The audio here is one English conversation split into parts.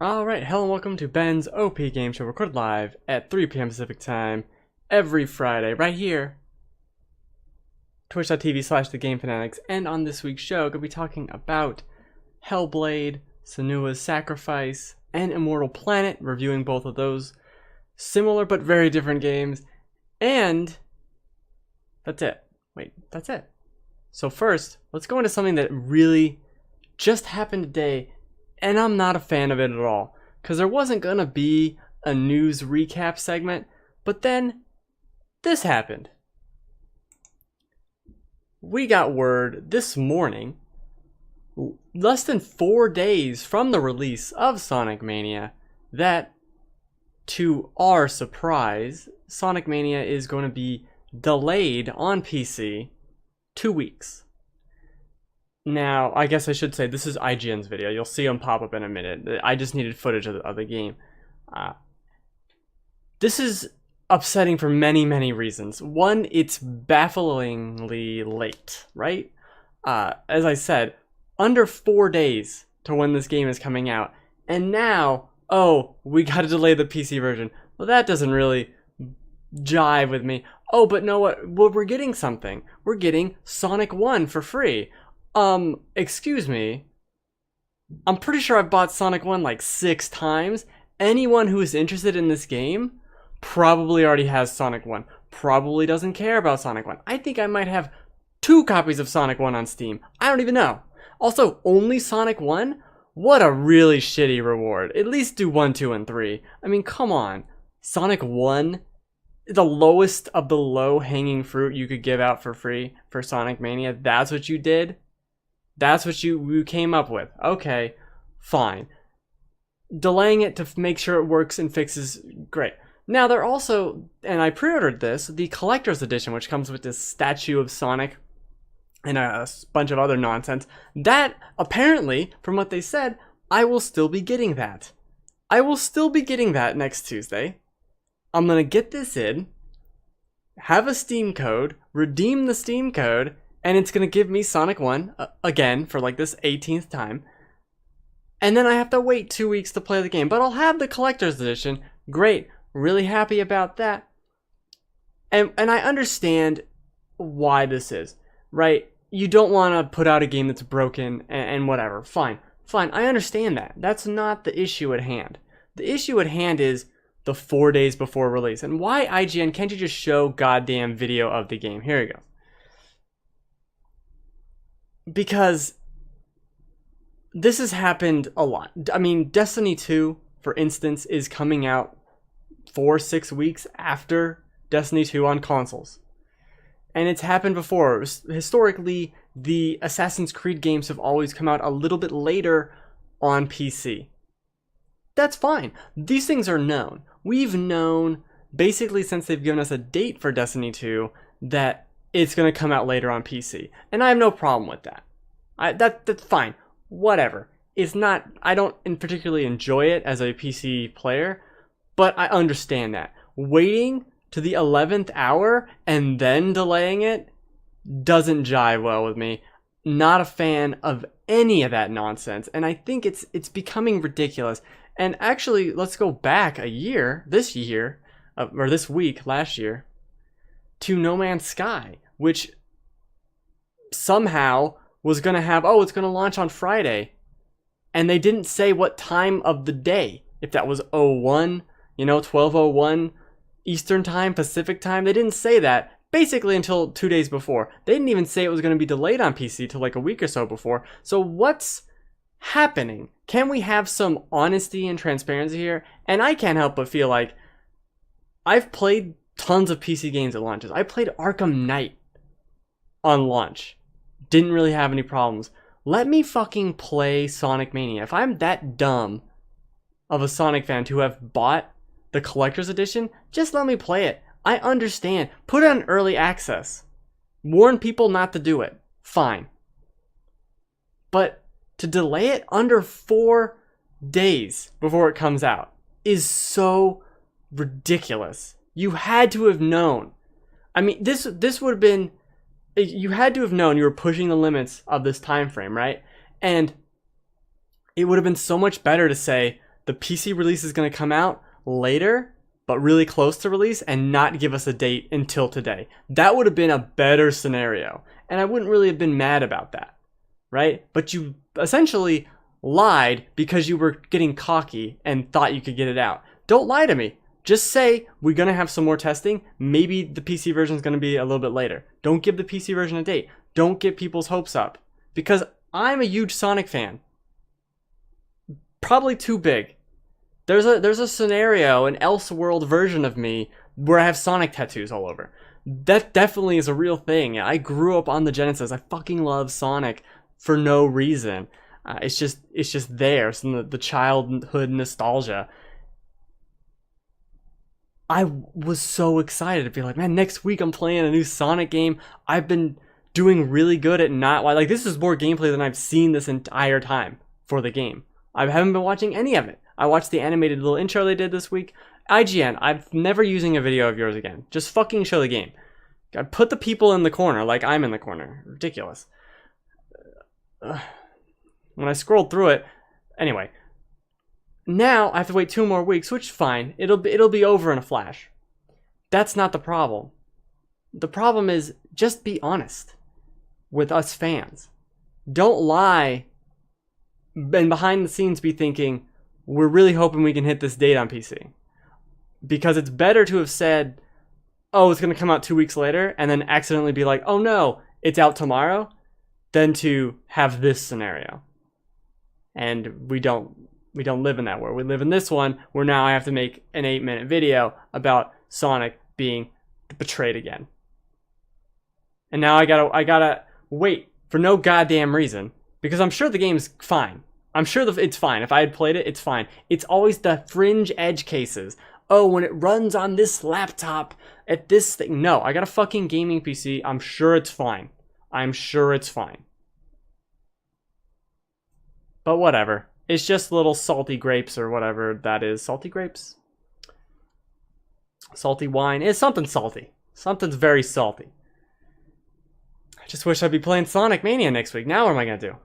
Alright, hello and welcome to Ben's OP Game Show, recorded live at 3 p.m. Pacific Time every Friday, right here, twitch.tv/thegamefanatics, and on this week's show, going to be talking about Hellblade, Senua's Sacrifice, and Immortal Planet, reviewing both of those similar but very different games, and that's it. Wait, that's it. So first, let's go into something that really just happened today, and I'm not a fan of it at all, because there wasn't going to be a news recap segment, but then this happened. We got word this morning, less than 4 days from the release of Sonic Mania, that, to our surprise, Sonic Mania is going to be delayed on PC 2 weeks. Now, I guess I should say this is IGN's video. You'll see them pop up in a minute. I just needed footage of the game. This is upsetting for many, many reasons. One, it's bafflingly late, right? As I said, under 4 days to when this game is coming out. And now, oh, we gotta delay the PC version. Well, that doesn't really jive with me. Oh, but know what? Well, we're getting something. We're getting Sonic 1 for free. Excuse me. I'm pretty sure I've bought Sonic 1 like 6 times. Anyone who is interested in this game probably already has Sonic 1. Probably doesn't care about Sonic 1. I think I might have 2 copies of Sonic 1 on Steam. I don't even know. Also, only Sonic 1? What a really shitty reward. At least do 1, 2, and 3. I mean, come on. Sonic 1? The lowest of the low-hanging fruit you could give out for free for Sonic Mania? That's what you did? That's what you came up with. Okay, fine. Delaying it to make sure it works and fixes, great. Now they're also, and I pre-ordered this, the collector's edition, which comes with this statue of Sonic and a bunch of other nonsense. That, apparently, from what they said, I will still be getting that. I will still be getting that next Tuesday. I'm gonna get this in, have a Steam code, redeem the Steam code, and it's going to give me Sonic 1, again, for like this 18th time. And then I have to wait 2 weeks to play the game. But I'll have the collector's edition. Great. Really happy about that. And I understand why this is, right? You don't want to put out a game that's broken and whatever. Fine. Fine. I understand that. That's not the issue at hand. The issue at hand is the 4 days before release. And why, IGN, can't you just show goddamn video of the game? Here we go. Because this has happened a lot. I mean, Destiny 2, for instance, is coming out 4-6 weeks after Destiny 2 on consoles. And it's happened before. Historically, the Assassin's Creed games have always come out a little bit later on PC. That's fine. These things are known. We've known, basically since they've given us a date for Destiny 2, that it's going to come out later on PC. And I have no problem with that. That's fine. Whatever. It's not, I don't particularly enjoy it as a PC player, but I understand that. Waiting to the 11th hour and then delaying it doesn't jive well with me. Not a fan of any of that nonsense. And I think it's becoming ridiculous. And actually, let's go back a year, this year, or this week, last year, to No Man's Sky, which somehow was going to have, oh, it's going to launch on Friday. And they didn't say what time of the day. If that was 01, 12:01 Eastern time, Pacific time. They didn't say that basically until 2 days before. They didn't even say it was going to be delayed on PC till like a week or so before. So what's happening? Can we have some honesty and transparency here? And I can't help but feel like I've played tons of PC games at launches. I played Arkham Knight on launch. Didn't really have any problems. Let me fucking play Sonic Mania. If I'm that dumb of a Sonic fan to have bought the collector's edition, just let me play it. I understand. Put it on early access. Warn people not to do it. Fine. But to delay it under 4 days before it comes out is so ridiculous. You had to have known. I mean, this would have been, you had to have known you were pushing the limits of this time frame, right? And it would have been so much better to say the the PC release is going to come out later, but really close to release, and not give us a date until today. That would have been a better scenario, and I wouldn't really have been mad about that, right? But you essentially lied because you were getting cocky and thought you could get it out. Don't lie to me. Just say, we're going to have some more testing. Maybe the PC version is going to be a little bit later. Don't give the PC version a date. Don't get people's hopes up. Because I'm a huge Sonic fan. Probably too big. There's a scenario, an Elseworld version of me, where I have Sonic tattoos all over. That definitely is a real thing. I grew up on the Genesis. I fucking love Sonic for no reason. It's just there. So the childhood nostalgia. I was so excited to be like, man, next week I'm playing a new Sonic game. I've been doing really good at not, like, this is more gameplay than I've seen this entire time for the game. I haven't been watching any of it. I watched the animated little intro they did this week. IGN, I'm never using a video of yours again. Just fucking show the game. Put the people in the corner like I'm in the corner. Ridiculous. When I scrolled through it, anyway. Now I have to wait 2 more weeks, which is fine. It'll be over in a flash. That's not the problem. The problem is, just be honest with us fans. Don't lie and behind the scenes be thinking, we're really hoping we can hit this date on PC. Because it's better to have said, oh, it's going to come out 2 weeks later, and then accidentally be like, oh no, it's out tomorrow, than to have this scenario. And we don't live in that world. We live in this one where now I have to make an 8-minute video about Sonic being betrayed again. And now I gotta wait for no goddamn reason, because I'm sure the game's fine. I'm sure it's fine. If I had played it, it's fine. It's always the fringe edge cases. Oh, when it runs on this laptop at this thing. No, I got a fucking gaming PC. I'm sure it's fine. I'm sure it's fine. But whatever. It's just little salty grapes or whatever that is. Salty grapes? Salty wine. It's something salty. Something's very salty. I just wish I'd be playing Sonic Mania next week. Now what am I going to do?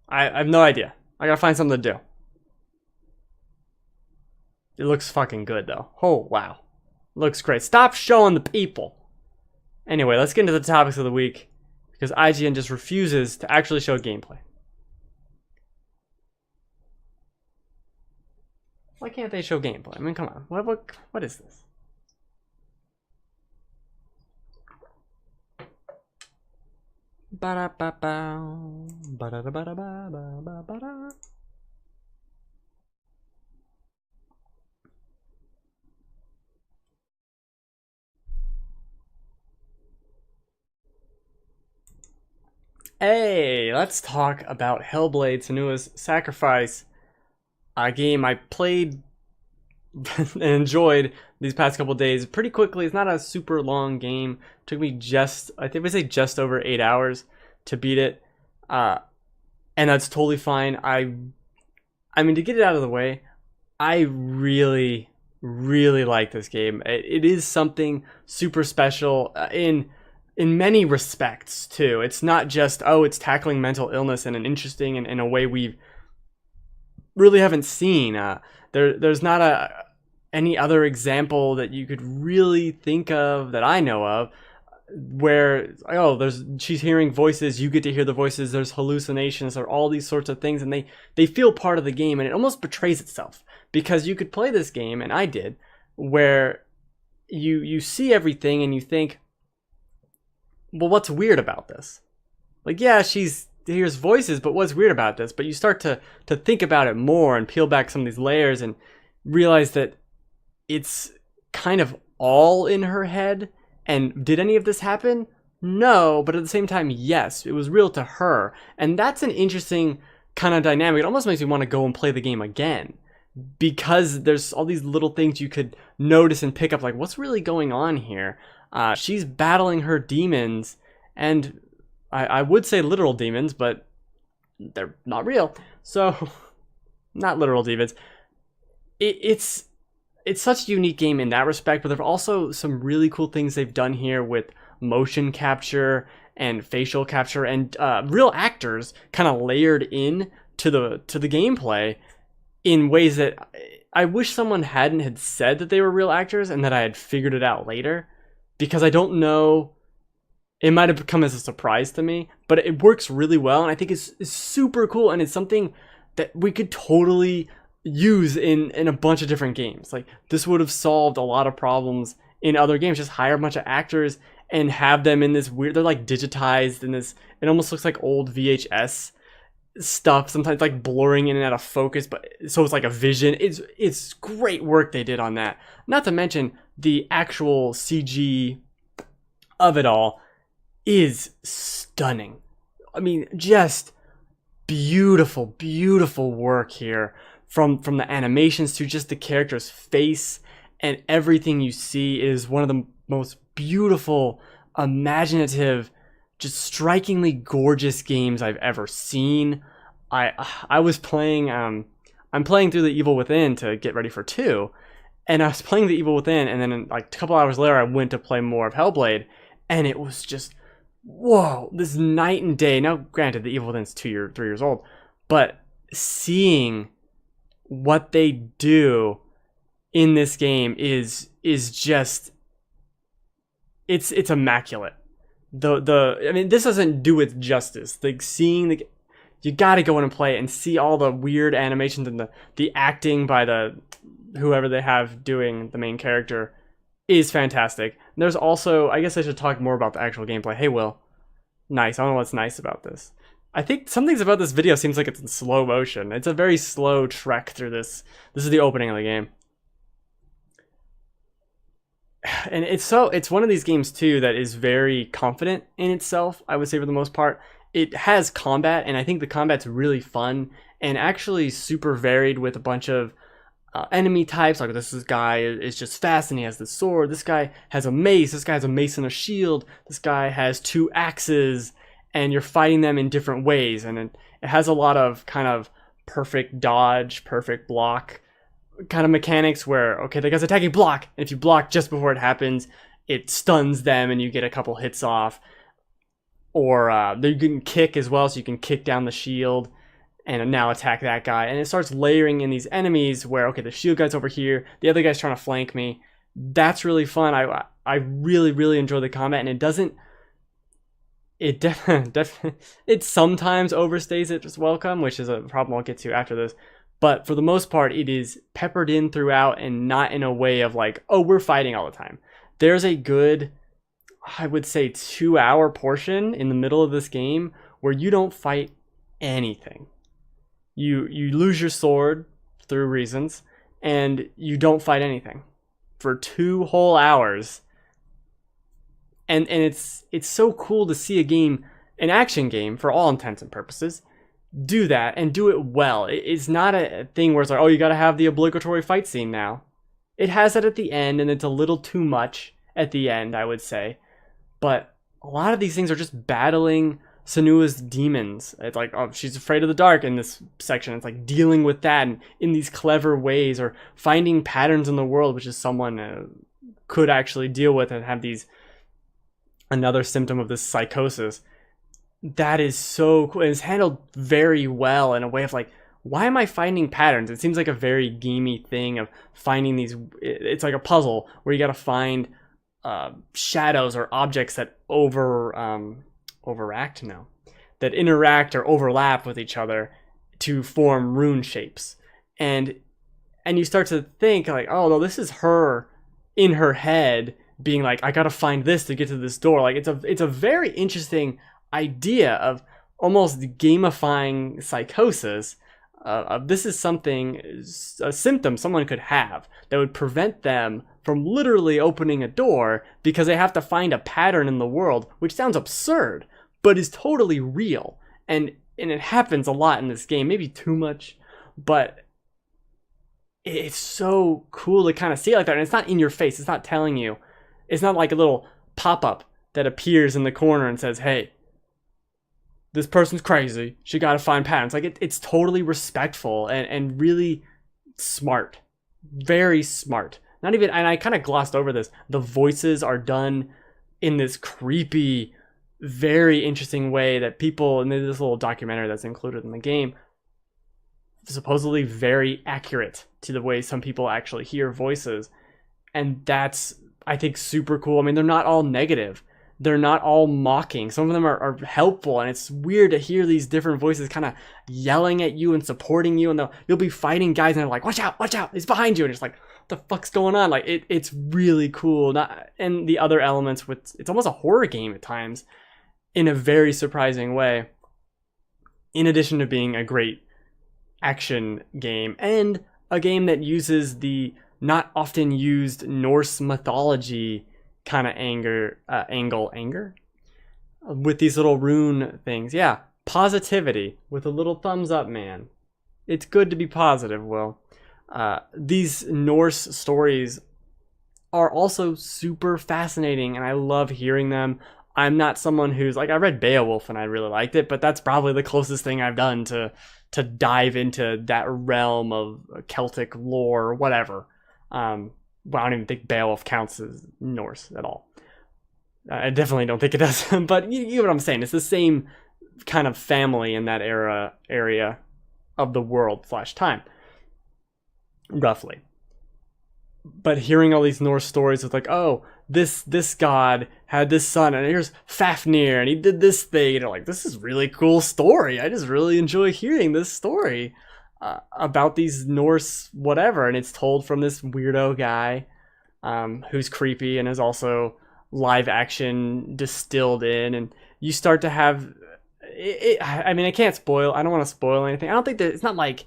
I have no idea. I got to find something to do. It looks fucking good though. Oh, wow. Looks great. Stop showing the people. Anyway, let's get into the topics of the week, because IGN just refuses to actually show gameplay. Why can't they show gameplay? I mean, come on. What is this? Ba-da-ba-bow. Ba-da-da-ba-da-ba-ba-ba-ba-da. Hey, let's talk about Hellblade: Senua's Sacrifice. A game I played and enjoyed these past couple days pretty quickly. It's not a super long game. It took me I think we say just over 8 hours to beat it. And that's totally fine. I mean, to get it out of the way, I really, really like this game. It is something super special in many respects, too. It's not just, oh, it's tackling mental illness in an interesting and in a way we've really haven't seen. There's not any other example that you could really think of that I know of where, oh, she's hearing voices, you get to hear the voices, there's hallucinations, there are all these sorts of things, and they feel part of the game, and it almost betrays itself, because you could play this game, and I did, where you see everything and you think, well, what's weird about this? Like, yeah, she hears voices, but what's weird about this? But you start to think about it more and peel back some of these layers and realize that it's kind of all in her head. And did any of this happen? No, but at the same time, yes, it was real to her. And that's an interesting kind of dynamic. It almost makes me want to go and play the game again, because there's all these little things you could notice and pick up, like, what's really going on here? She's battling her demons, and I would say literal demons, but they're not real. So, not literal demons. It's such a unique game in that respect, but there are also some really cool things they've done here with motion capture and facial capture and real actors kind of layered in to the gameplay in ways that I wish someone hadn't had said that they were real actors and that I had figured it out later, because I don't know. It might have come as a surprise to me, but it works really well, and I think it's super cool, and it's something that we could totally use in a bunch of different games. Like, this would have solved a lot of problems in other games. Just hire a bunch of actors and have them in this weird, they're like digitized in this, it almost looks like old VHS stuff, sometimes like blurring in and out of focus, but so it's like a vision. It's great work they did on that. Not to mention the actual CG of it all is stunning. I mean, just beautiful, beautiful work here, from the animations to just the character's face, and everything you see is one of the most beautiful, imaginative, just strikingly gorgeous games I've ever seen. I was playing, I'm playing through The Evil Within to get ready for 2, and I was playing The Evil Within, and then like a couple hours later I went to play more of Hellblade, and it was just, whoa, this night and day. Now, granted, The Evil Within's 3 years old, but seeing what they do in this game is just, it's immaculate. I mean, this doesn't do it justice. Like, seeing the, you got to go in and play it and see all the weird animations and the acting by whoever they have doing the main character is fantastic. And there's also, I guess I should talk more about the actual gameplay. Hey, Will. Nice. I don't know what's nice about this. I think some things about this video seems like it's in slow motion. It's a very slow trek through this. This is the opening of the game. And it's one of these games too that is very confident in itself, I would say, for the most part. It has combat, and I think the combat's really fun and actually super varied, with a bunch of enemy types. Like, this guy is just fast and he has this sword. This guy has a mace. This guy has a mace and a shield. This guy has 2 axes, and you're fighting them in different ways. And it has a lot of kind of perfect dodge, perfect block kind of mechanics where, okay, the guy's attacking, block, and if you block just before it happens, it stuns them and you get a couple hits off. Or you can kick as well, so you can kick down the shield and now attack that guy. And it starts layering in these enemies where, okay, the shield guy's over here, the other guy's trying to flank me. That's really fun. I really, really enjoy the combat, and it sometimes overstays its welcome, which is a problem I'll get to after this. But for the most part, it is peppered in throughout, and not in a way of like, oh, we're fighting all the time. There's a good, I would say, 2-hour portion in the middle of this game where you don't fight anything. You lose your sword through reasons, and you don't fight anything for 2 whole hours. And it's so cool to see a game, an action game for all intents and purposes, do that and do it well. It's not a thing where it's like, oh, you got to have the obligatory fight scene now. It has that at the end, and it's a little too much at the end, I would say. But a lot of these things are just battling Senua's demons. It's like, oh, she's afraid of the dark in this section. It's like dealing with that in these clever ways, or finding patterns in the world, which is someone could actually deal with and have another symptom of this psychosis. That is so cool. And it's handled very well in a way of like, why am I finding patterns? It seems like a very gamey thing of finding these. It's like a puzzle where you got to find shadows or objects that that interact or overlap with each other to form rune shapes. And you start to think like, oh no, this is her in her head being like, I gotta find this to get to this door. Like, it's a very interesting idea of almost gamifying psychosis. This is a symptom someone could have that would prevent them from literally opening a door because they have to find a pattern in the world, which sounds absurd, but is totally real. And it happens a lot in this game, maybe too much, but it's so cool to kind of see it like that. And it's not in your face. It's not telling you. It's not like a little pop-up that appears in the corner and says, hey, this person's crazy. She got to find patterns. Like, it's totally respectful and really smart. Very smart. Not even, and I kind of glossed over this, the voices are done in this creepy, very interesting way that people, and there's this little documentary that's included in the game, supposedly very accurate to the way some people actually hear voices. And that's, I think, super cool. I mean, they're not all negative. They're not all mocking. Some of them are helpful, and it's weird to hear these different voices kind of yelling at you and supporting you, and you'll be fighting guys, and they're like, watch out, he's behind you, and it's like, what the fuck's going on? Like, it's really cool. And the other elements, it's almost a horror game at times, in a very surprising way, in addition to being a great action game, and a game that uses the not often used Norse mythology kind of angle with these little rune things. Yeah, positivity with a little thumbs up, man. It's good to be positive, Will. These Norse stories are also super fascinating, and I love hearing them. I'm not someone who's like, I read Beowulf and I really liked it, but that's probably the closest thing I've done to dive into that realm of Celtic lore or whatever. Well, I don't even think Beowulf counts as Norse at all. I definitely don't think it does. But you know what I'm saying. It's the same kind of family in that area of the world / time, roughly. But hearing all these Norse stories with like, oh, this god had this son, and here's Fafnir, and he did this thing, and you're like, this is really cool story. I just really enjoy hearing this story about these Norse whatever, and it's told from this weirdo guy who's creepy and is also live action distilled in, and you start to have I mean, I can't spoil. I don't want to spoil anything. I don't think that it's not like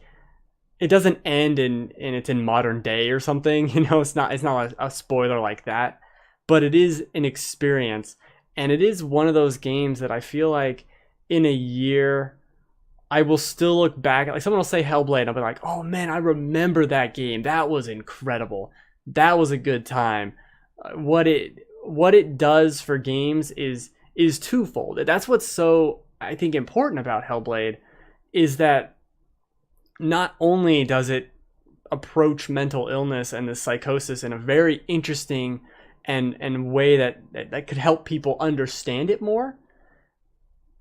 it doesn't end and it's in modern day or something. You know, it's not a spoiler like that, but it is an experience, and it is one of those games that I feel like in a year I will still look back at. Like, someone will say Hellblade, I'll be like, oh man, I remember that game. That was incredible. That was a good time. What it does for games is twofold. That's what's so, I think, important about Hellblade, is that not only does it approach mental illness and the psychosis in a very interesting and way that could help people understand it more,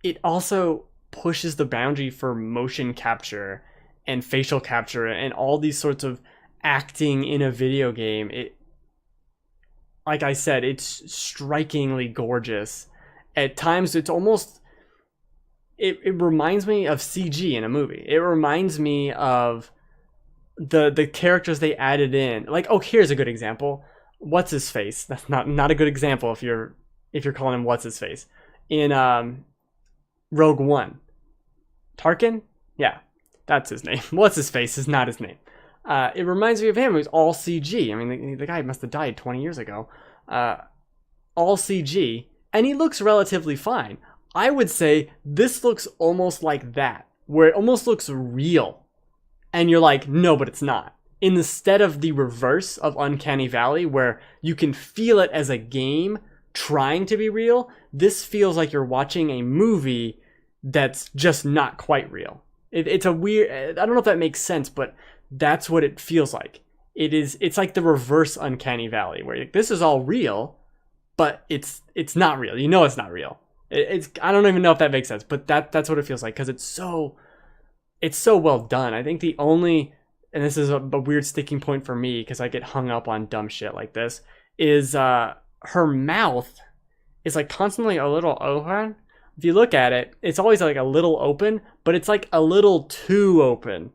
it also pushes the boundary for motion capture and facial capture and all these sorts of acting in a video game. It, like I said, it's strikingly gorgeous. At times it's almost, it reminds me of CG in a movie. It reminds me of the characters they added in. Like, oh, here's a good example. What's his face? That's not a good example if you're calling him what's his face. In Rogue One. Tarkin? Yeah, that's his name. What's his face is not his name. It reminds me of him. It was all CG. I mean, the guy must have died 20 years ago. All CG, and he looks relatively fine. I would say this looks almost like that, where it almost looks real. And you're like, no, but it's not. Instead of the reverse of Uncanny Valley, where you can feel it as a game trying to be real, this feels like you're watching a movie that's just not quite real. It's a weird, I don't know if that makes sense, but that's what it feels like. It's like the reverse Uncanny Valley, where this is all real, but it's not real. You know it's not real. I don't even know if that makes sense, but that's what it feels like, because it's so well done. I think the only, and this is a weird sticking point for me because I get hung up on dumb shit like this, is her mouth is like constantly a little open. If you look at it, it's always like a little open, but it's like a little too open.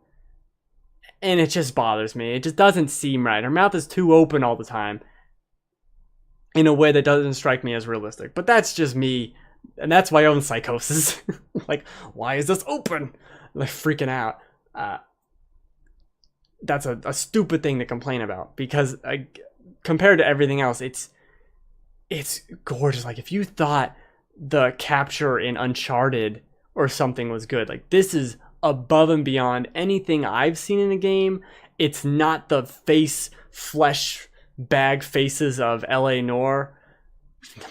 And it just bothers me. It just doesn't seem right. Her mouth is too open all the time in a way that doesn't strike me as realistic. But that's just me, and that's my own psychosis. Like, why is this open? Like, freaking out. That's a stupid thing to complain about, because compared to everything else, it's gorgeous. Like, if you thought the capture in Uncharted or something was good, like, this is above and beyond anything I've seen in a game. It's not the flesh bag faces of L.A. Noire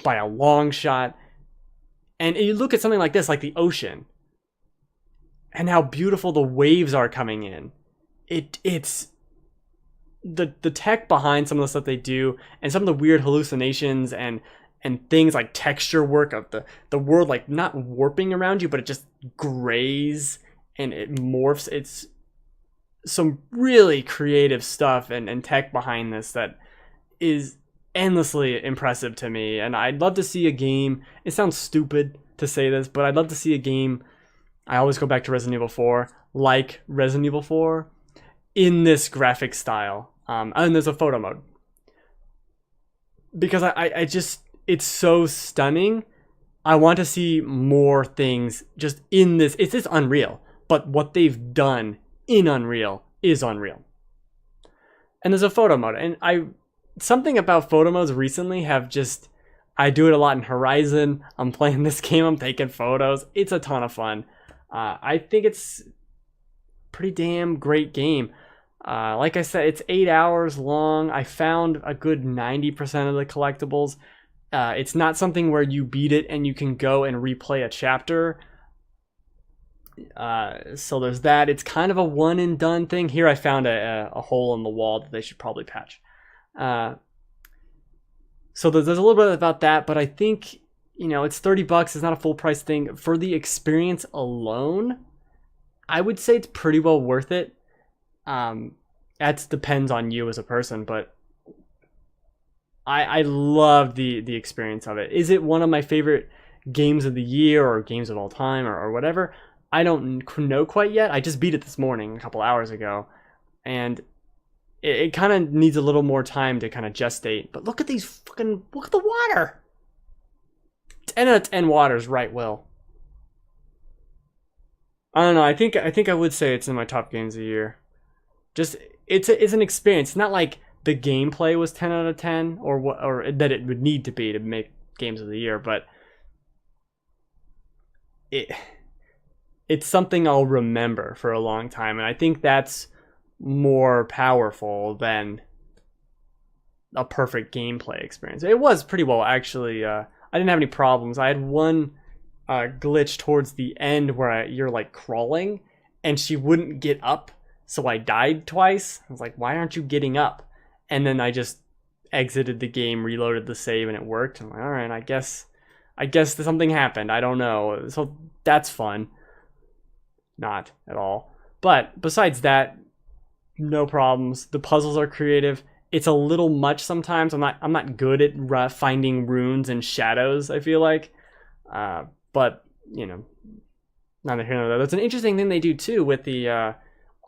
by a long shot. And you look at something like this, like the ocean, and how beautiful the waves are coming in. It's the tech behind some of the stuff they do, and some of the weird hallucinations and things like texture work of the world, like not warping around you, but it just grays and it morphs. some really creative stuff and tech behind this that is endlessly impressive to me. And I'd love to see a game. It sounds stupid to say this, but I'd love to see a game. I always go back to Resident Evil 4, like Resident Evil 4, in this graphic style. And there's a photo mode. Because I just, it's so stunning. I want to see more things just in this. It's just Unreal, but what they've done in Unreal is unreal. And there's a photo mode, and something about photo modes recently have just, I do it a lot in Horizon. I'm playing this game, I'm taking photos. It's a ton of fun. I think it's pretty damn great game. Like I said, it's 8 hours long. I found a good 90% of the collectibles. It's not something where you beat it and you can go and replay a chapter. So there's that. It's kind of a one and done thing. Here I found a hole in the wall that they should probably patch. So there's a little bit about that, but I think, it's $30. It's not a full price thing. For the experience alone, I would say it's pretty well worth it. That depends on you as a person, but I love the experience of it. Is it one of my favorite games of the year or games of all time or whatever? I don't know quite yet. I just beat it this morning, a couple hours ago, and it kind of needs a little more time to kind of gestate. But look at look at the water. 10 out of 10 waters, right, Will? I don't know. I think I would say it's in my top games of the year. Just it's an experience. It's not like the gameplay was 10 out of 10 or that it would need to be to make games of the year, but it's something I'll remember for a long time, and I think that's more powerful than a perfect gameplay experience. It was pretty well, actually. I didn't have any problems. I had one glitch towards the end where you're like crawling and she wouldn't get up, so I died twice. I was like, why aren't you getting up? And then I just exited the game, reloaded the save, and it worked. I'm like, all right, I guess something happened. I don't know. So that's fun. Not at all. But besides that, no problems. The puzzles are creative. It's a little much sometimes. I'm not good at finding runes and shadows, I feel like. But, neither here nor there. That's an interesting thing they do too with the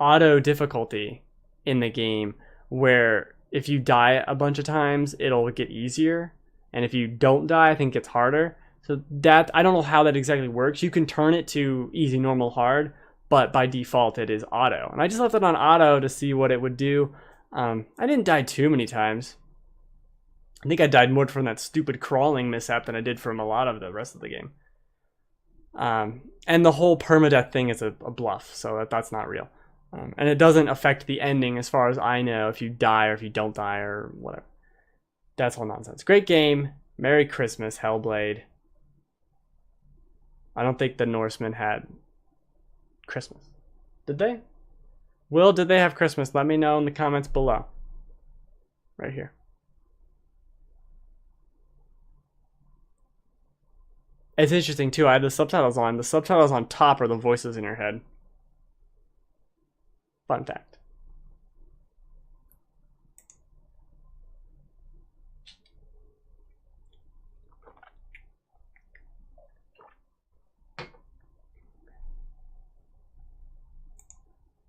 auto difficulty in the game, where if you die a bunch of times, it'll get easier. And if you don't die, I think it gets harder. So that, I don't know how that exactly works. You can turn it to easy, normal, hard, but by default it is auto. And I just left it on auto to see what it would do. I didn't die too many times. I think I died more from that stupid crawling mishap than I did from a lot of the rest of the game. And the whole permadeath thing is a bluff, so that's not real. And it doesn't affect the ending as far as I know if you die or if you don't die or whatever. That's all nonsense. Great game. Merry Christmas, Hellblade. I don't think the Norsemen had Christmas. Did they? Will, did they have Christmas? Let me know in the comments below. Right here. It's interesting too. I had the subtitles on. The subtitles on top are the voices in your head. Fun fact.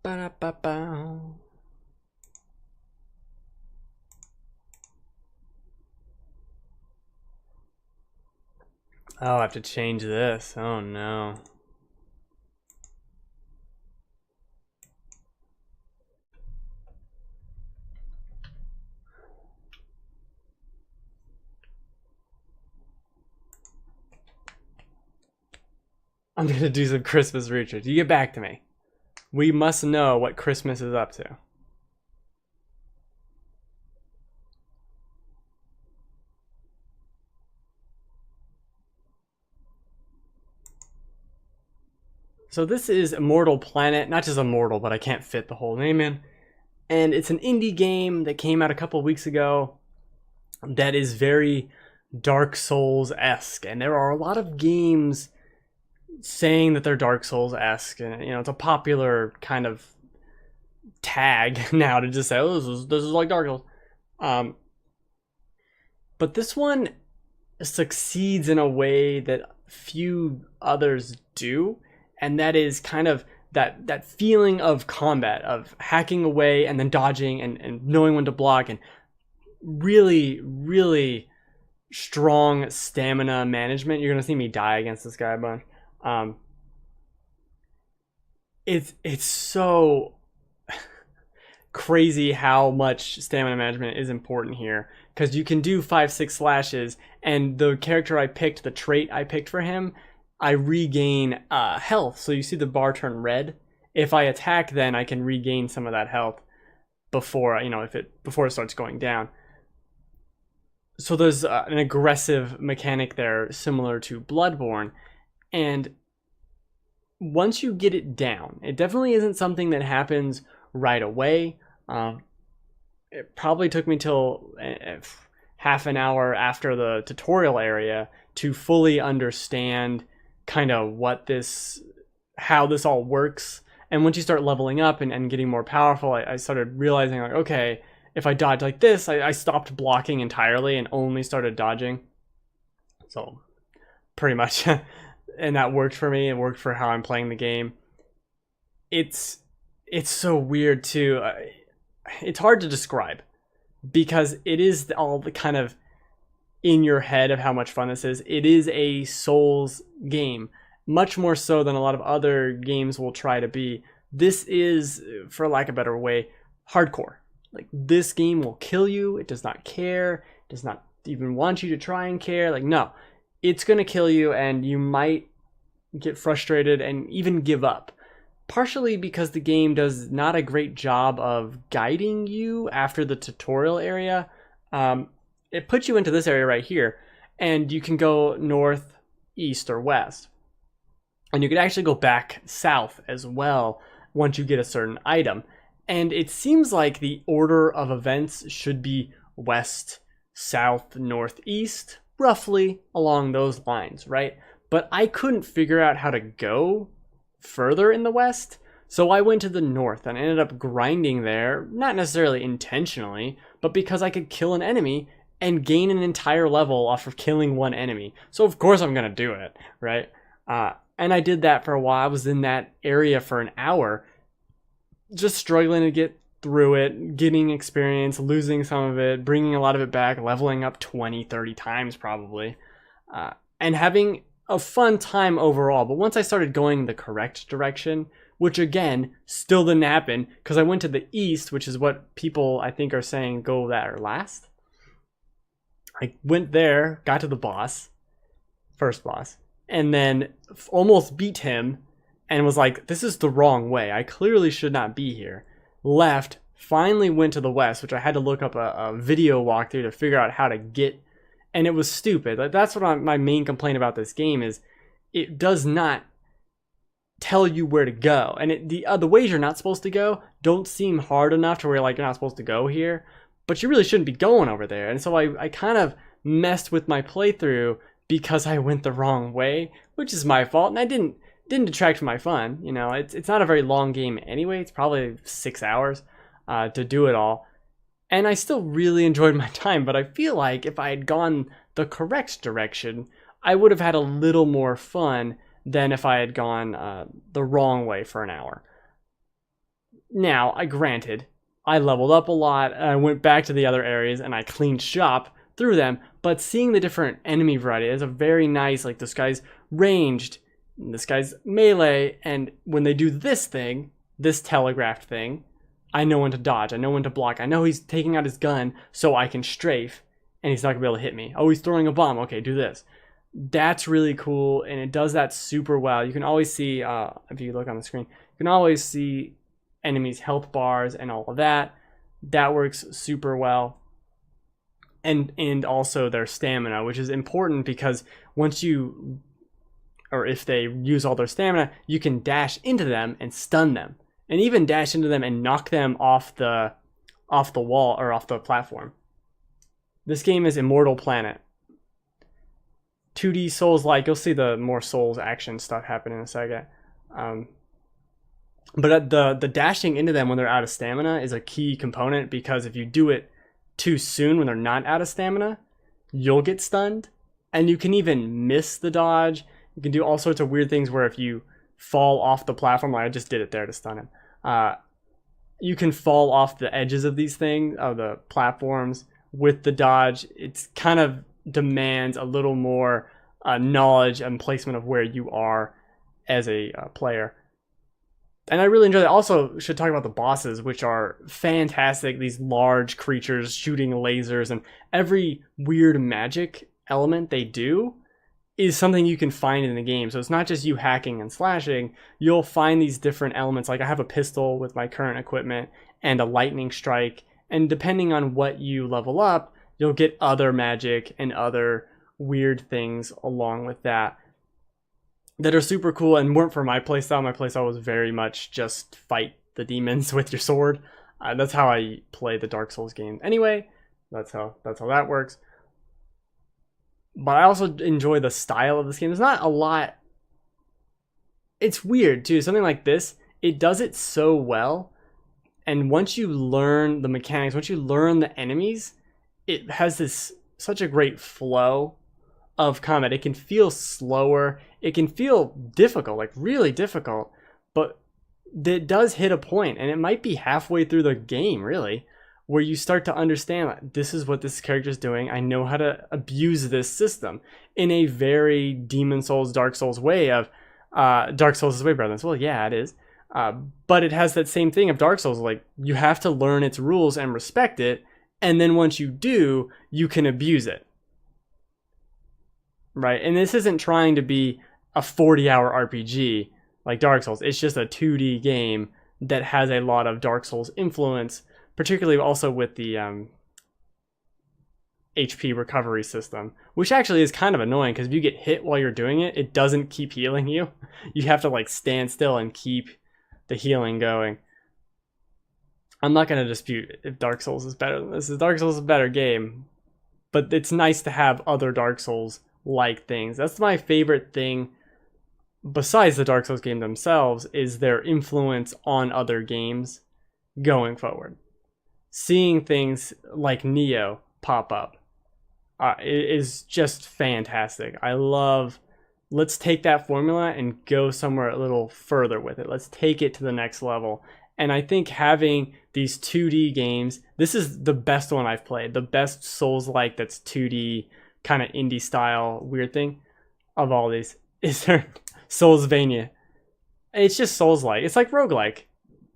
Ba-da-ba-ba. Oh, I have to change this. Oh no. I'm gonna do some Christmas research. You get back to me. We must know what Christmas is up to. So this is Immortal Planet, not just Immortal, but I can't fit the whole name in. And it's an indie game that came out a couple weeks ago that is very Dark Souls-esque. And there are a lot of games saying that they're Dark Souls-esque. And, it's a popular kind of tag now to just say, oh, this is like Dark Souls. But this one succeeds in a way that few others do, and that is kind of that feeling of combat, of hacking away and then dodging and knowing when to block, and really, really strong stamina management. You're gonna see me die against this guy a bunch. It's so crazy how much stamina management is important here, because you can do 5-6 slashes, and the character I picked, the trait I picked for him, I regain health. So you see the bar turn red. If I attack, then I can regain some of that health before before it starts going down. So there's an aggressive mechanic there, similar to Bloodborne, and once you get it down, it definitely isn't something that happens right away. It probably took me till half an hour after the tutorial area to fully understand kind of how this all works. And once you start leveling up and getting more powerful, I started realizing, like, okay, if I dodge like this, I stopped blocking entirely and only started dodging. So pretty much, and that worked for me. It worked for how I'm playing the game. It's so weird too. It's hard to describe because it is all the kind of in your head of how much fun this is. It is a Souls game, much more so than a lot of other games will try to be. This is, for lack of a better way, hardcore. Like, this game will kill you. It does not care. It does not even want you to try and care. Like, no, it's going to kill you, and you might get frustrated and even give up. Partially because the game does not a great job of guiding you after the tutorial area. It puts you into this area right here, and you can go north, east, or west. And you can actually go back south as well once you get a certain item. And it seems like the order of events should be west, south, north, east, roughly along those lines, right? But I couldn't figure out how to go further in the west, so I went to the north and ended up grinding there, not necessarily intentionally, but because I could kill an enemy and gain an entire level off of killing one enemy. So of course I'm gonna do it, right? And I did that for a while. I was in that area for an hour, just struggling to get through it, getting experience, losing some of it, bringing a lot of it back, leveling up 20-30 times probably, and having a fun time overall. But once I started going the correct direction, which again still didn't happen because I went to the east, which is what people I think are saying go there last. I went there, got to the boss, first boss, and then almost beat him and was like, this is the wrong way. I clearly should not be here. Left, finally went to the west, which I had to look up a video walkthrough to figure out how to get. And it was stupid. Like, that's what my main complaint about this game is. It does not tell you where to go. And the ways you're not supposed to go don't seem hard enough to where you're not supposed to go here. But you really shouldn't be going over there. And so I kind of messed with my playthrough because I went the wrong way, which is my fault. And I didn't detract from my fun. You know, it's not a very long game anyway. It's probably 6 hours to do it all. And I still really enjoyed my time, but I feel like if I had gone the correct direction, I would have had a little more fun than if I had gone the wrong way for an hour. Now, granted, I leveled up a lot, and I went back to the other areas, and I cleaned shop through them, but seeing the different enemy variety is a very nice, like, this guy's ranged, this guy's melee, and when they do this thing, this telegraphed thing, I know when to dodge, I know when to block, I know he's taking out his gun so I can strafe, and he's not going to be able to hit me. Oh, he's throwing a bomb, okay, do this. That's really cool, and it does that super well. You can always see, if you look on the screen, you can always see enemies' health bars and all of that. That works super well. And also their stamina, which is important because once you, or if they use all their stamina, you can dash into them and stun them. And even dash into them and knock them off the wall or off the platform. This game is Immortal Planet. 2D Souls-like. You'll see the more Souls action stuff happen in a second. But the dashing into them when they're out of stamina is a key component, because if you do it too soon when they're not out of stamina, you'll get stunned. And you can even miss the dodge. You can do all sorts of weird things where if you fall off the platform, like I just did it there to stun him, you can fall off the edges of these things, of the platforms, with the dodge. It's kind of demands a little more knowledge and placement of where you are as a player. And I really enjoy that. Also, should talk about the bosses, which are fantastic. These large creatures shooting lasers, and every weird magic element they do is something you can find in the game. So it's not just you hacking and slashing. You'll find these different elements. Like I have a pistol with my current equipment and a lightning strike. And depending on what you level up, you'll get other magic and other weird things along with that are super cool and weren't for my playstyle. My playstyle was very much just fight the demons with your sword. That's how I play the Dark Souls game. Anyway, that's how that works. But I also enjoy the style of this game. There's not a lot. It's weird too. Something like this, it does it so well. And once you learn the mechanics, once you learn the enemies, it has this such a great flow of combat. It can feel slower. It can feel difficult, like really difficult, but it does hit a point, and it might be halfway through the game, really, where you start to understand, like, this is what this character is doing. I know how to abuse this system in a very Demon Souls, Dark Souls way of, Dark Souls is way better than this. Well, yeah, it is. But it has that same thing of Dark Souls, like, you have to learn its rules and respect it, and then once you do, you can abuse it. Right? And this isn't trying to be a 40-hour RPG like Dark Souls. It's just a 2D game that has a lot of Dark Souls influence, particularly also with the HP recovery system, which actually is kind of annoying because if you get hit while you're doing it, it doesn't keep healing you. You have to like stand still and keep the healing going. I'm not going to dispute if Dark Souls is better than this. Dark Souls is a better game, but it's nice to have other Dark Souls like things. That's my favorite thing besides the Dark Souls game themselves, is their influence on other games going forward. Seeing things like Neo pop up is just fantastic. I love, let's take that formula and go somewhere a little further with it. Let's take it to the next level. And I think having these 2D games, this is the best one I've played. The best Souls-like that's 2D, kind of indie style weird thing of all these is there Soulsvania. It's just Souls-like. It's like roguelike.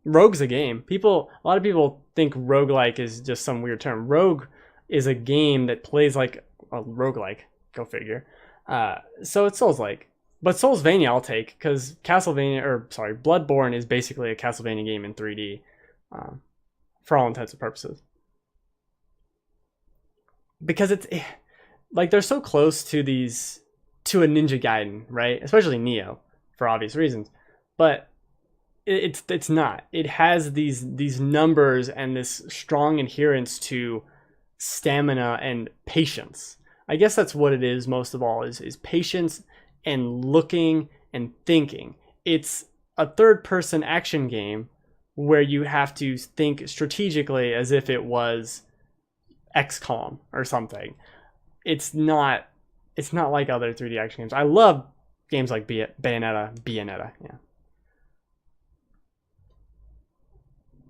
Rogue's a game. A lot of people think roguelike is just some weird term. Rogue is a game that plays like a roguelike. Go figure. So it's Souls-like. But Soulsvania I'll take, because Bloodborne is basically a Castlevania game in 3D, for all intents and purposes. Because it's like they're so close to a Ninja Gaiden, right? Especially Neo, for obvious reasons. But it's not. It has these numbers and this strong adherence to stamina and patience. I guess that's what it is most of all, is patience and looking and thinking. It's a third-person action game where you have to think strategically as if it was XCOM or something. It's not like other 3D action games. I love games like Bayonetta, yeah.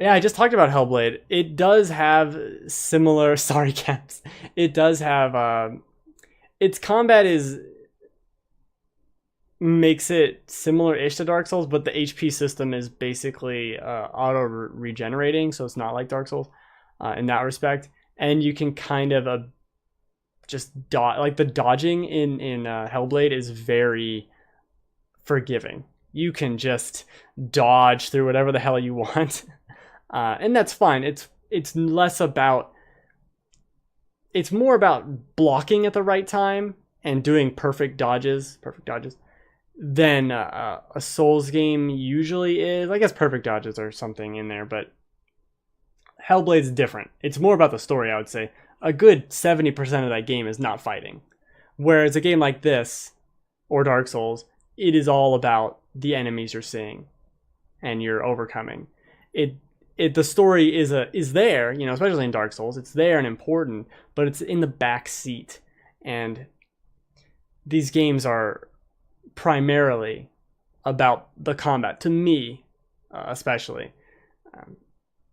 Yeah, I just talked about Hellblade. It does have similar, sorry Caps. It does have, its combat makes it similar-ish to Dark Souls, but the HP system is basically auto-regenerating, so it's not like Dark Souls in that respect. And you can kind of just dodge, like the dodging in Hellblade is very forgiving. You can just dodge through whatever the hell you want, and that's fine. It's more about blocking at the right time and doing perfect dodges than a Souls game usually is. I guess perfect dodges are something in there, but Hellblade's different. It's more about the story, I would say. A good 70% of that game is not fighting. Whereas a game like this, or Dark Souls, it is all about the enemies you're seeing. and you're overcoming. The story is there, you know, especially in Dark Souls. It's there and important, but it's in the back seat. And these games are primarily about the combat, to me, especially.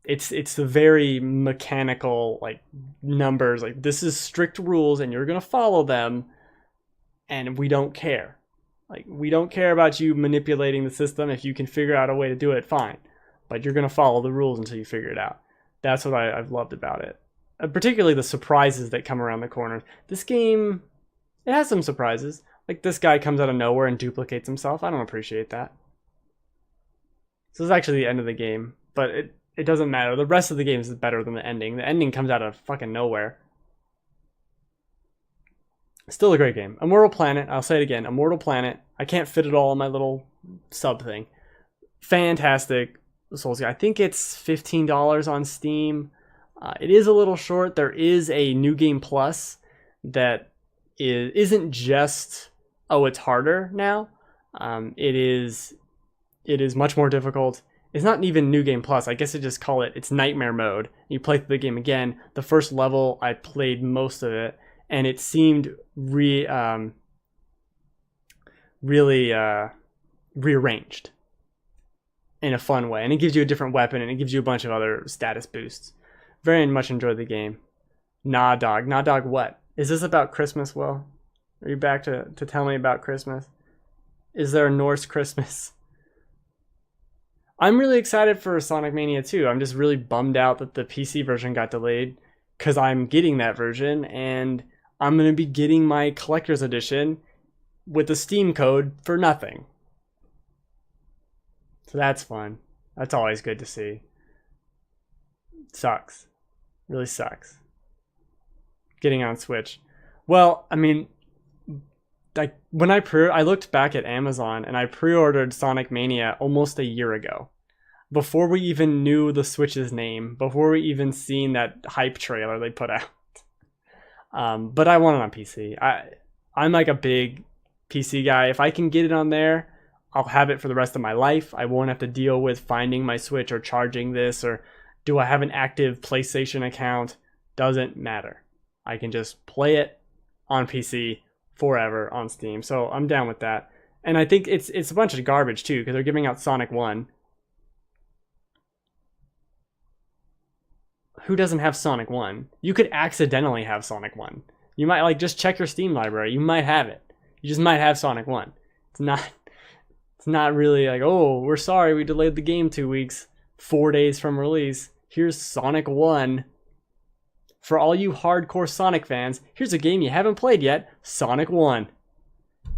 It's the very mechanical, like, numbers, like, this is strict rules and you're gonna follow them, and we don't care. Like, we don't care about you manipulating the system. If you can figure out a way to do it, fine, but you're gonna follow the rules until you figure it out. That's what I've loved about it. Particularly the surprises that come around the corners. This game, it has some surprises. Like, this guy comes out of nowhere and duplicates himself. I don't appreciate that. So this is actually the end of the game, but it doesn't matter. The rest of the game is better than the ending. The ending comes out of fucking nowhere. Still a great game. Immortal Planet, I'll say it again, Immortal Planet. I can't fit it all in my little sub thing. Fantastic Souls game. I think it's $15 on Steam. It is a little short. There is a New Game Plus that isn't just, oh, it's harder now. It is much more difficult. It's not even New Game Plus. I guess I just call it's Nightmare Mode. You play through the game again. The first level, I played most of it, and it seemed really rearranged in a fun way. And it gives you a different weapon, and it gives you a bunch of other status boosts. Very much enjoyed the game. Nah Dog. Nah Dog what? Is this about Christmas, Will? Are you back to tell me about Christmas? Is there a Norse Christmas? I'm really excited for Sonic Mania 2. I'm just really bummed out that the PC version got delayed, because I'm getting that version, and I'm going to be getting my collector's edition with the Steam code for nothing. So that's fun. That's always good to see. Sucks. Really sucks. Getting on Switch. Well, I mean, like, when I looked back at Amazon, and I pre-ordered Sonic Mania almost a year ago, before we even knew the Switch's name, before we even seen that hype trailer they put out. But I want it on PC. I'm like a big PC guy. If I can get it on there, I'll have it for the rest of my life. I won't have to deal with finding my Switch or charging this, or do I have an active PlayStation account? Doesn't matter. I can just play it on PC forever on Steam. So I'm down with that. And I think it's a bunch of garbage too, because they're giving out Sonic 1. Who doesn't have Sonic 1? You could accidentally have Sonic 1. You might, like, just check your Steam library. You might have it. You just might have Sonic 1. It's not really like, oh, we're sorry we delayed the game 2 weeks, 4 days from release. Here's Sonic 1. For all you hardcore Sonic fans, here's a game you haven't played yet, Sonic 1.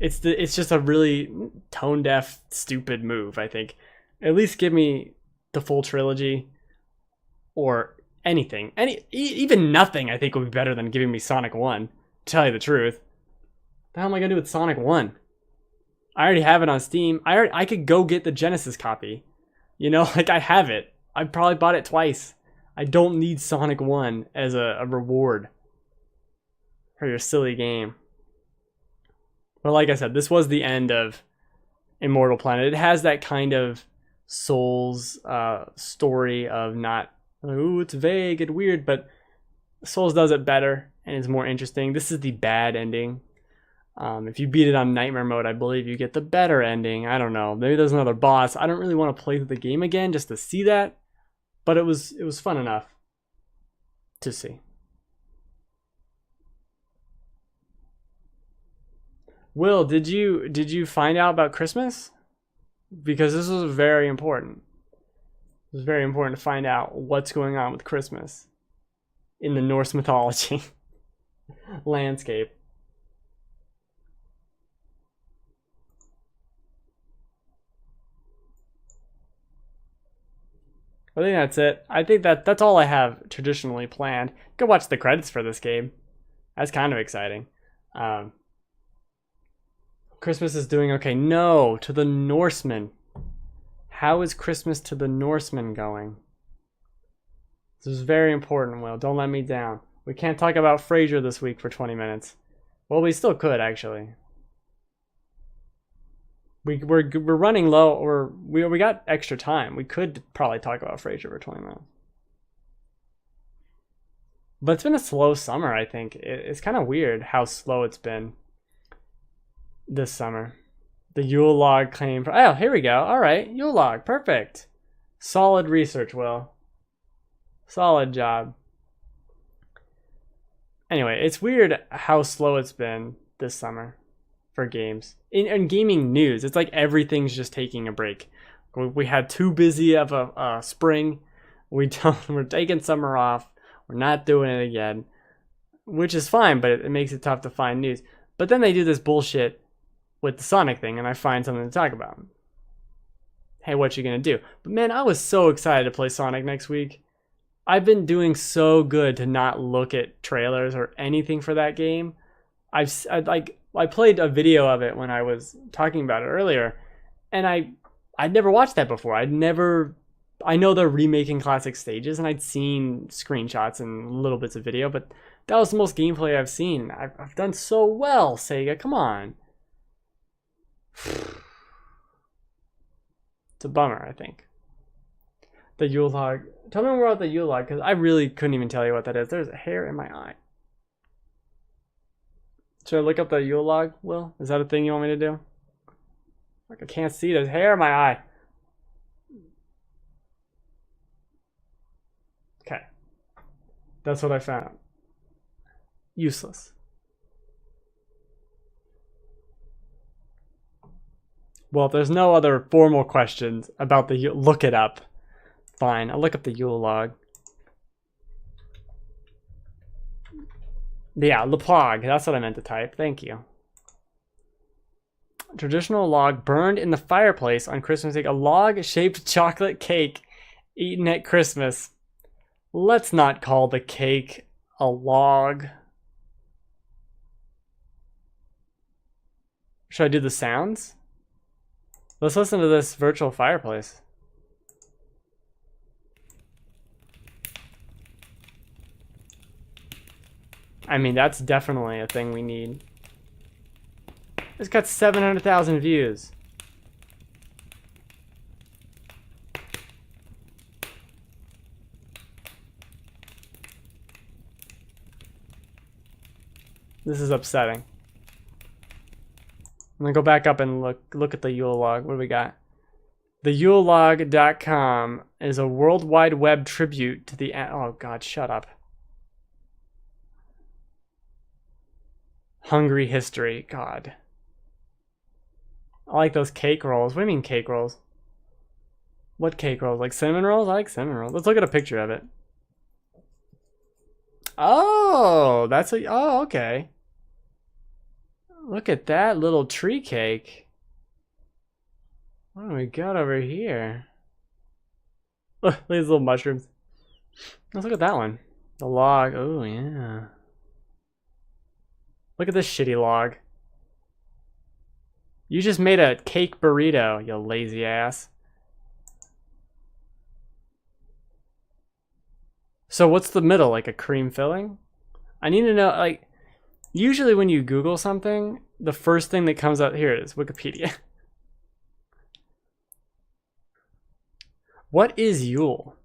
It's just a really tone-deaf, stupid move, I think. At least give me the full trilogy, or anything. Even nothing, I think, would be better than giving me Sonic 1, to tell you the truth. What the hell am I going to do with Sonic 1? I already have it on Steam. I could go get the Genesis copy. You know, like, I have it. I probably bought it twice. I don't need Sonic 1 as a reward for your silly game. But like I said, this was the end of Immortal Planet. It has that kind of Souls story of not, ooh, it's vague and weird, but Souls does it better and it's more interesting. This is the bad ending. If you beat it on Nightmare Mode, I believe you get the better ending. I don't know. Maybe there's another boss. I don't really want to play through the game again just to see that, but it was fun enough to see. Will, did you find out about Christmas? Because this was very important. It was very important to find out what's going on with Christmas in the Norse mythology landscape. I think that's it. I think that's all I have traditionally planned. Go watch the credits for this game. That's kind of exciting. Christmas is doing okay. No, to the Norsemen. How is Christmas to the Norsemen going? This is very important, Will. Don't let me down. We can't talk about Frasier this week for 20 minutes. Well, we still could, actually. we're running low, or we got extra time. We could probably talk about Frasier for 20 minutes. But it's been a slow summer, I think. It's kind of weird how slow it's been this summer. The Yule Log claim for... Oh, here we go. All right, Yule Log. Perfect. Solid research, Will. Solid job. Anyway, it's weird how slow it's been this summer for games. In gaming news, it's like everything's just taking a break. We had too busy of a spring. We're taking summer off. We're not doing it again, which is fine, but it makes it tough to find news. But then they do this bullshit with the Sonic thing, and I find something to talk about. Hey, what you gonna do? But man, I was so excited to play Sonic next week. I've been doing so good to not look at trailers or anything for that game. I played a video of it when I was talking about it earlier, and I'd never watched that before. I know they're remaking classic stages, and I'd seen screenshots and little bits of video, but that was the most gameplay I've seen. I've done so well, Sega. Come on. It's a bummer, I think. The Yule Log. Tell me more about the Yule Log, because I really couldn't even tell you what that is. There's a hair in my eye. Should I look up the Yule Log, Will? Is that a thing you want me to do? Like, I can't see. There's hair in my eye. Okay. That's what I found. Useless. Well, if there's no other formal questions about the Yule, look it up. Fine, I'll look up the Yule Log. Yeah, Leplag, that's what I meant to type. Thank you. Traditional log burned in the fireplace on Christmas Eve. A log-shaped chocolate cake eaten at Christmas. Let's not call the cake a log. Should I do the sounds? Let's listen to this virtual fireplace. I mean, that's definitely a thing we need. It's got 700,000 views. This is upsetting. I'm gonna go back up and look at the Yule Log. What do we got? The YuleLog.com is a World Wide Web tribute to the... Oh god, shut up. Hungry history. God. I like those cake rolls. What do you mean cake rolls? What cake rolls? Like cinnamon rolls? I like cinnamon rolls. Let's look at a picture of it. Oh, that's a... Oh, okay. Look at that little tree cake. What do we got over here? Look at these little mushrooms. Let's look at that one. The log. Oh, yeah. Look at this shitty log. You just made a cake burrito, you lazy ass. So what's the middle? Like a cream filling? I need to know, like, usually when you Google something, the first thing that comes up, here it is, Wikipedia. What is Yule?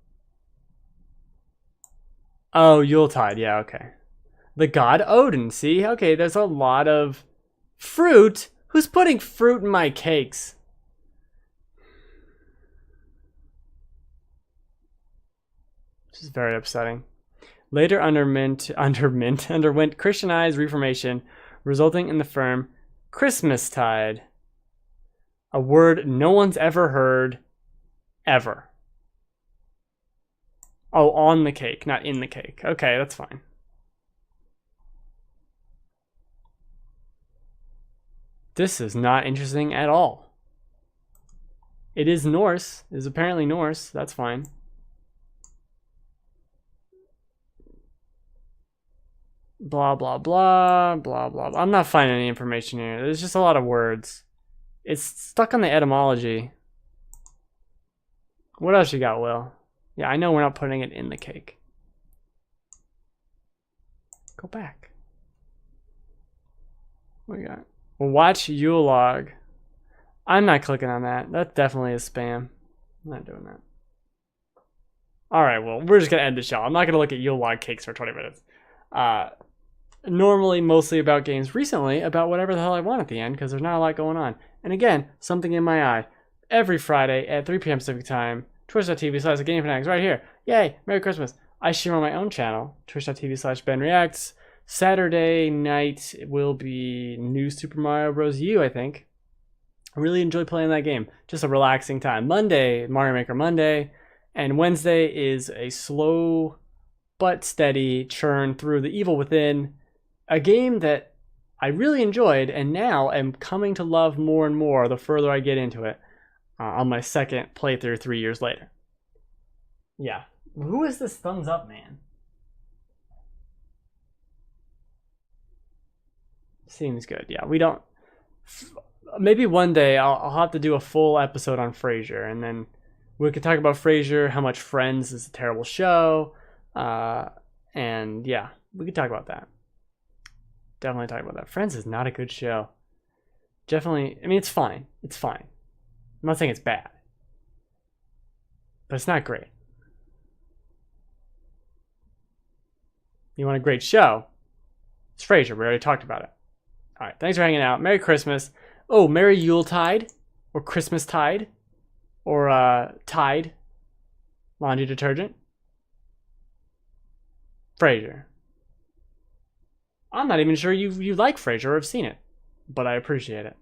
Oh, Yuletide, yeah, okay. The god Odin, see? Okay, there's a lot of fruit. Who's putting fruit in my cakes? This is very upsetting. Later underwent Christianized Reformation, resulting in the term Christmastide, a word no one's ever heard, ever. Oh, on the cake, not in the cake. Okay, that's fine. This is not interesting at all. It is Norse. It is apparently Norse. That's fine. Blah, blah, blah, blah, blah. I'm not finding any information here. There's just a lot of words. It's stuck on the etymology. What else you got, Will? Yeah, I know we're not putting it in the cake. Go back. What we got? Watch Yule Log. I'm not clicking on that. That definitely is spam. I'm not doing that. Alright, well, we're just going to end the show. I'm not going to look at Yule Log cakes for 20 minutes. Normally, mostly about games. Recently, about whatever the hell I want at the end, because there's not a lot going on. And again, something in my eye. Every Friday at 3 p.m. Pacific Time, twitch.tv/thegamefanatics right here. Yay! Merry Christmas. I stream on my own channel, twitch.tv/BenReacts. Saturday night will be New Super Mario Bros. U, I think. I really enjoy playing that game. Just a relaxing time. Monday, Mario Maker Monday. And Wednesday is a slow but steady churn through The Evil Within. A game that I really enjoyed and now am coming to love more and more the further I get into it. On my second playthrough 3 years later. Yeah. Who is this thumbs up man? Seems good. Yeah, we don't... Maybe one day I'll have to do a full episode on Frasier, and then we could talk about Frasier, how much Friends is a terrible show, and yeah, we could talk about that. Definitely talk about that. Friends is not a good show. Definitely, I mean, it's fine. It's fine. I'm not saying it's bad, but it's not great. You want a great show? It's Frasier. We already talked about it. All right. Thanks for hanging out. Merry Christmas. Oh, Merry Yuletide, or Christmas Tide, or Tide laundry detergent. Frasier. I'm not even sure you like Frasier or have seen it, but I appreciate it.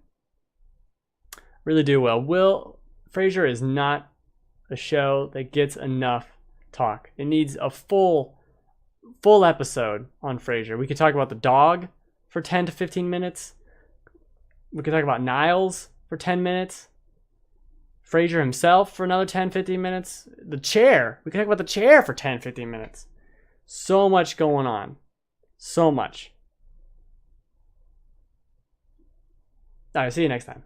Really do well. Frasier is not a show that gets enough talk. It needs a full episode on Frasier. We could talk about the dog for 10 to 15 minutes. We could talk about Niles for 10 minutes. Frasier himself for another 10, 15 minutes. The chair. We could talk about the chair for 10, 15 minutes. So much going on. So much. All right, see you next time.